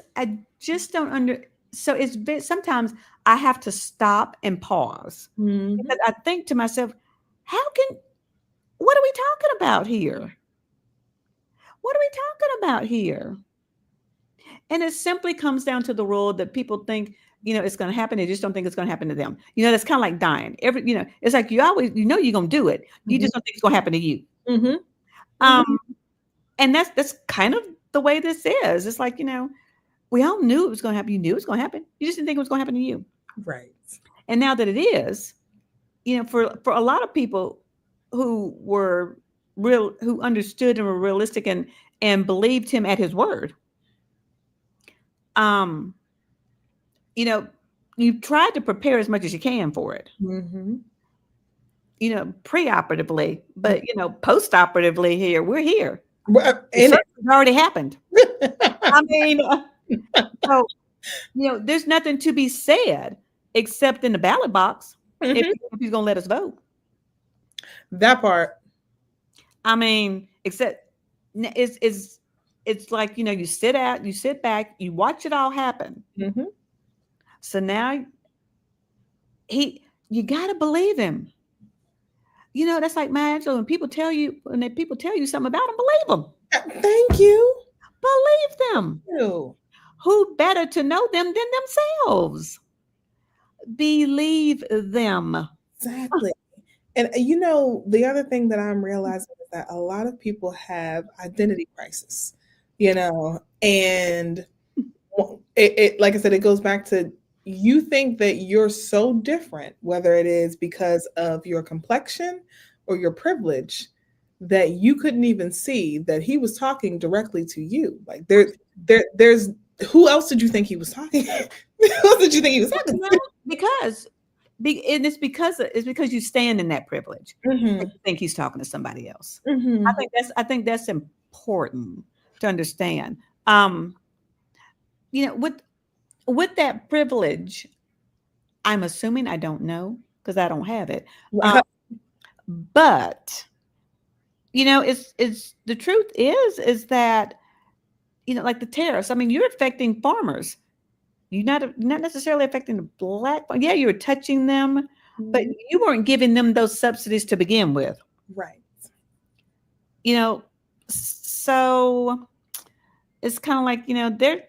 don't so sometimes I have to stop and pause because I think to myself, what are we talking about here? What are we talking about here? And it simply comes down to the rule that people think, it's going to happen. They just don't think it's going to happen to them. That's kind of like dying. It's like you always, you're going to do it. You just don't think it's going to happen to you. And that's kind of the way this is. It's like, we all knew it was going to happen. You knew it was going to happen. You just didn't think it was going to happen to you. Right. And now that it is, for a lot of people who were who understood and were realistic and believed him at his word, you've tried to prepare as much as you can for it. Preoperatively, but postoperatively here, we're here. And it's already happened. I mean, so there's nothing to be said except in the ballot box if he's gonna let us vote. That part. I mean, except it's like you sit back, you watch it all happen. So now you gotta believe him. That's like Maya Angelou. When people tell you something about him, believe them. Thank you. Believe them. Thank you. Who better to know them than themselves? Believe them. Exactly. And the other thing that I'm realizing is that a lot of people have identity crisis, and it like I said, it goes back to you think that you're so different, whether it is because of your complexion or your privilege, that you couldn't even see that he was talking directly to you. Like there's who else did you think he was talking? Who else did you think he was talking to? It's because you stand in that privilege. I think he's talking to somebody else. I think that's important to understand. With that privilege, I'm assuming, I don't know because I don't have it. But it's the truth is that like the tariffs. I mean, you're affecting farmers. You're not necessarily affecting the black. Yeah, you're touching them, but you weren't giving them those subsidies to begin with. Right. So it's kind of like they're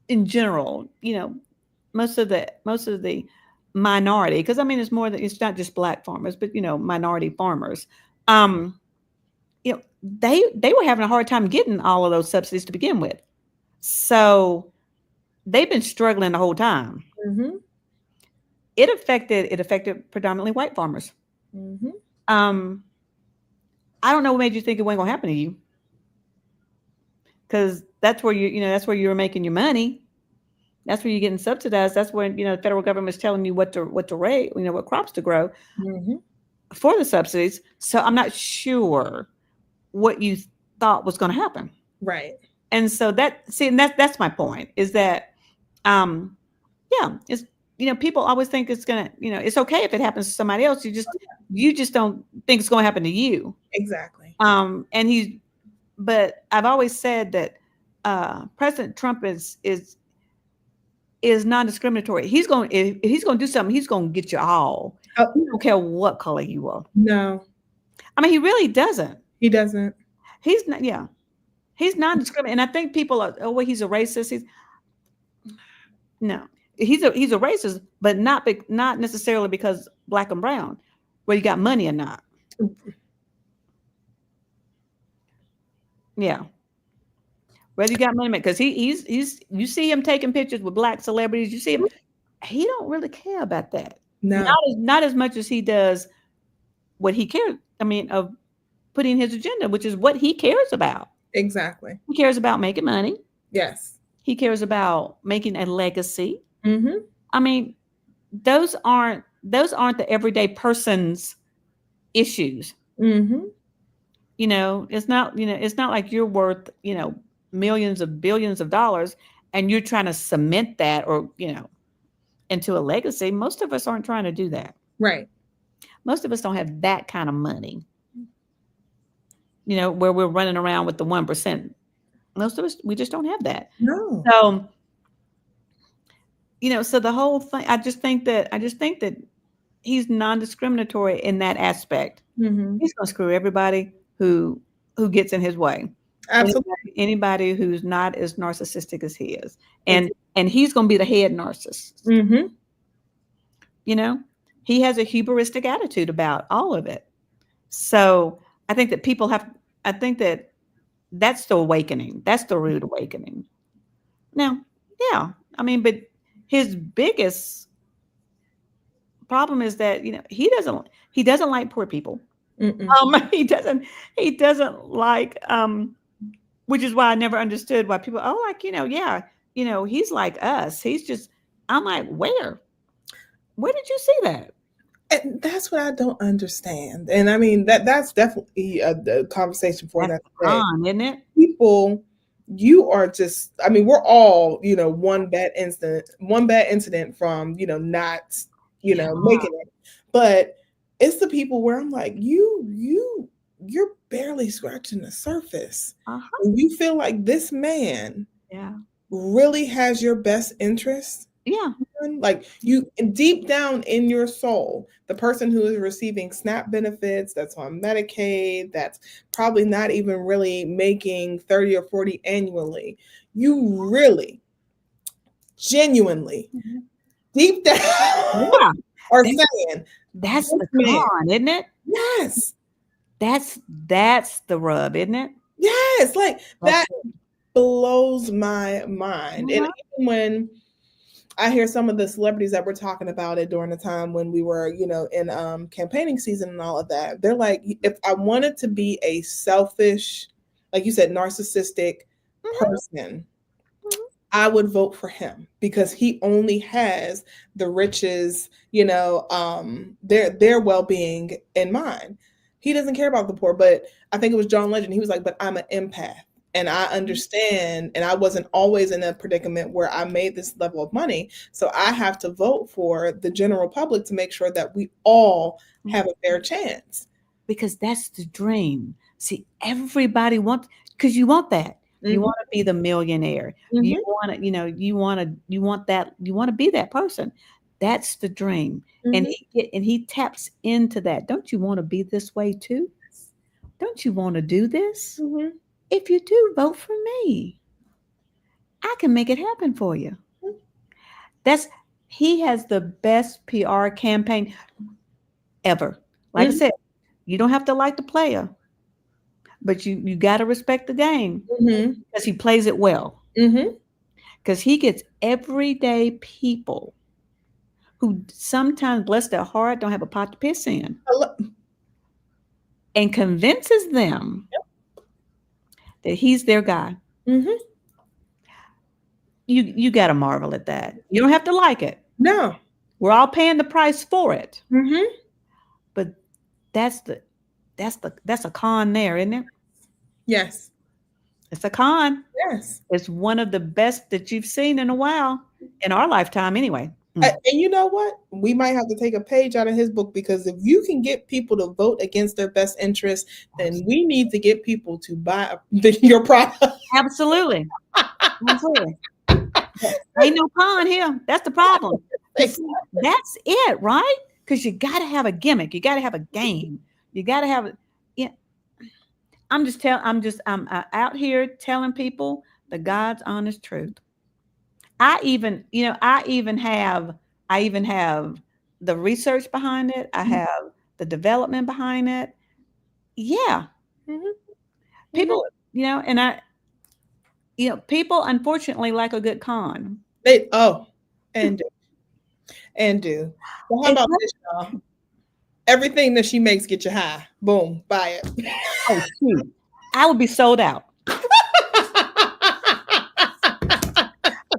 in general, most of the minority, because I mean it's not just black farmers, but minority farmers. They were having a hard time getting all of those subsidies to begin with. So they've been struggling the whole time. It affected predominantly white farmers. I don't know what made you think it wasn't gonna happen to you, because that's where that's where you're making your money. That's where you're getting subsidized. That's when the federal government is telling you what to rate, what crops to grow for the subsidies. So I'm not sure what you thought was going to happen. Right. And so that's my point, is that it's people always think it's gonna, it's okay if it happens to somebody else. You just don't think it's going to happen to you. Exactly. But I've always said that President Trump is non-discriminatory. If he's going to do something, he's going to get you all. He don't care what color you are. No. I mean, he really doesn't. He doesn't. He's not. Yeah. He's non-discriminatory. And I think people are, he's a racist. He's a racist, but not necessarily because black and brown, whether you got money or not. Yeah. Whether you got money, because he's you see him taking pictures with black celebrities. You see him. He don't really care about that. No, Not as much as he does what he cares. I mean, of putting his agenda, which is what he cares about. exactly. He cares about making money. Yes. He cares about making a legacy. Mm-hmm. I mean, those aren't the everyday person's issues. Mm-hmm. It's not like you're worth, millions of billions of dollars and you're trying to cement that or, into a legacy. Most of us aren't trying to do that. Right. Most of us don't have that kind of money, where we're running around with the 1%. Most of us, we just don't have that. No. So, so the whole thing, I just think that he's non-discriminatory in that aspect. Mm-hmm. He's going to screw everybody who gets in his way. Absolutely. Anybody who's not as narcissistic as he is. And he's going to be the head narcissist. Mm-hmm. He has a hubristic attitude about all of it. So I think that that's the awakening. That's the rude awakening. Now, yeah, I mean, but his biggest problem is that, he doesn't like poor people. Mm-mm. He doesn't like, which is why I never understood why people, he's like us. He's just, I'm like, where did you see that? And that's what I don't understand. And I mean, that's definitely a conversation for another day. Isn't it? People, you are just, I mean, we're all, one bad incident from, not, making it. But it's the people where I'm like, you're barely scratching the surface. And you feel like this man really has your best interest. Yeah. Like, you deep down in your soul, the person who is receiving SNAP benefits, that's on Medicaid, that's probably not even really making 30 or 40 annually, you really genuinely deep down are saying, that's the con, isn't it? Yes. That's the rub, isn't it? Yes. Like, that blows my mind. And even when I hear some of the celebrities that were talking about it during the time when we were, in campaigning season and all of that, they're like, if I wanted to be a selfish, like you said, narcissistic person, I would vote for him because he only has the riches, their well-being in mind. He doesn't care about the poor. But I think it was John Legend. He was like, but I'm an empath. And I understand, and I wasn't always in a predicament where I made this level of money. So I have to vote for the general public to make sure that we all have a fair chance. Because that's the dream. See, everybody wants, because you want that. You want to be the millionaire. You want to, you want to be that person. That's the dream. And he taps into that. Don't you want to be this way too? Don't you want to do this? If you do, vote for me. I can make it happen for you. He has the best PR campaign ever. Like I said, you don't have to like the player, but you got to respect the game because he plays it well. Because he gets everyday people who sometimes, bless their heart, don't have a pot to piss in, and convinces them that he's their guy. You got to marvel at that. You don't have to like it. No. We're all paying the price for it. But that's a con there, isn't it? Yes. It's a con. Yes. It's one of the best that you've seen in a while, in our lifetime anyway. And you know what? We might have to take a page out of his book, because if you can get people to vote against their best interest, then we need to get people to buy your product. Absolutely. Absolutely. Ain't no con here. That's the problem. That's it, right? Because you got to have a gimmick. You got to have a game. You got to have I'm out here telling people the God's honest truth. I even have the research behind it. I have the development behind it. Yeah. People and people unfortunately like a good con. They and do. Well, how about this, y'all? Everything that she makes get you high. Boom, buy it. Oh shoot, I would be sold out.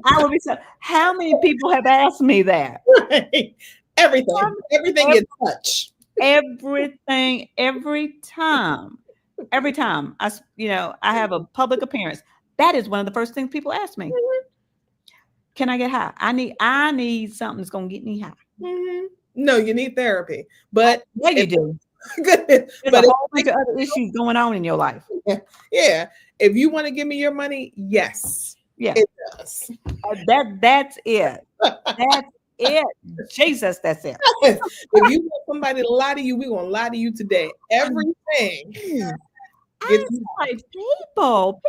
I would be so. How many people have asked me that? Right. Everything gets touched. Everything, every time I have a public appearance. That is one of the first things people ask me. Mm-hmm. Can I get high? I need something that's gonna get me high. Mm-hmm. No, you need therapy, but yeah, you do. Goodness, There's a whole bunch of other issues going on in your life. Yeah. If you want to give me your money, yes. Yeah, it does. That's it. That's it. Jesus, that's it. If you want somebody to lie to you, we're gonna lie to you today. Everything. I'm like, people.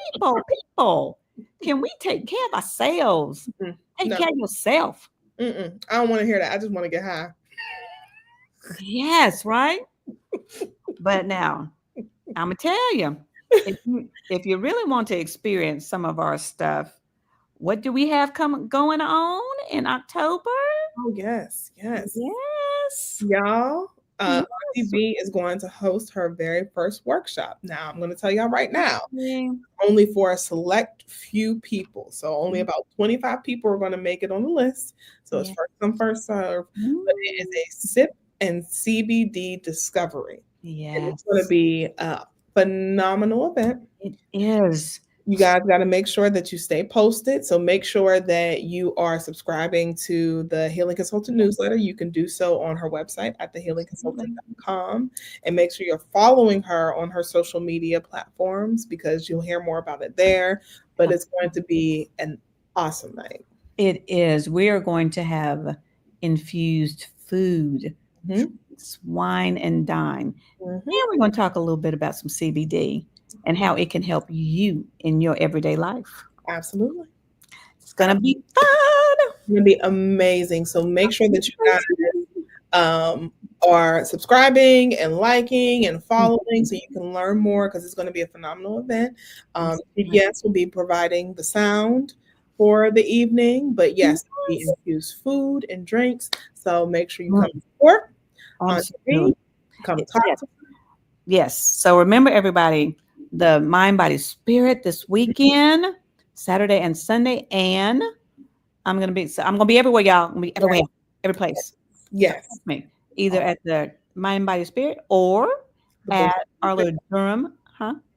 Can we take care of ourselves? Take care of yourself. I don't want to hear that. I just want to get high. Yes, right. But now, I'm gonna tell you, if you really want to experience some of our stuff, what do we have going on in October? Oh yes. Y'all. Auntie V is going to host her very first workshop. Now, I'm going to tell y'all right now, only for a select few people. So only about 25 people are going to make it on the list. So it's first come, first serve. But it is a sip and CBD discovery. Yeah, it's going to be a phenomenal event. It is. You guys got to make sure that you stay posted. So make sure that you are subscribing to the Healing Consultant newsletter. You can do so on her website at thehealingconsultant.com. And make sure you're following her on her social media platforms because you'll hear more about it there. But it's going to be an awesome night. It is. We are going to have infused food, wine and dine. And we're going to talk a little bit about some CBD and how it can help you in your everyday life. Absolutely. It's going to be fun. It's going to be amazing. So make sure that you guys are subscribing and liking and following so you can learn more because it's going to be a phenomenal event. TDS will be providing the sound for the evening, but yes, we infuse food and drinks. So make sure you come support. Come talk to them. Yes. So remember, everybody, the Mind, Body, Spirit this weekend, Saturday and Sunday, and I'm gonna be everywhere, y'all. I'm gonna be everywhere, every place. Yes, either at the Mind, Body, Spirit or at our little Durham,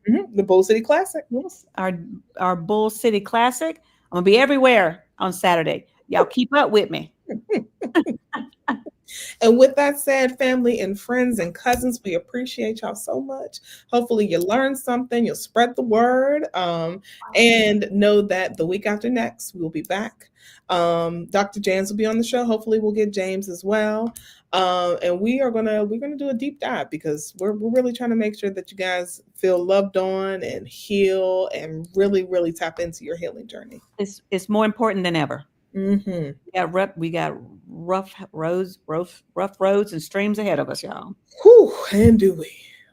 the Bull City Classic. Yes, our Bull City Classic. I'm gonna be everywhere on Saturday. Y'all keep up with me. And with that said, family and friends and cousins, we appreciate y'all so much. Hopefully you learned something, you'll spread the word, and know that the week after next, we'll be back. Dr. James will be on the show. Hopefully we'll get James as well. And we're gonna do a deep dive because we're really trying to make sure that you guys feel loved on and heal and really, really tap into your healing journey. It's more important than ever. We got rough roads and streams ahead of us, y'all. Whew, and do we?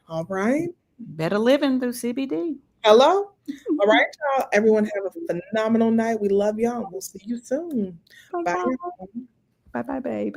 All right. Better living through CBD. Hello. All right, y'all. Everyone have a phenomenal night. We love y'all. We'll see you soon. Bye. Bye, babe.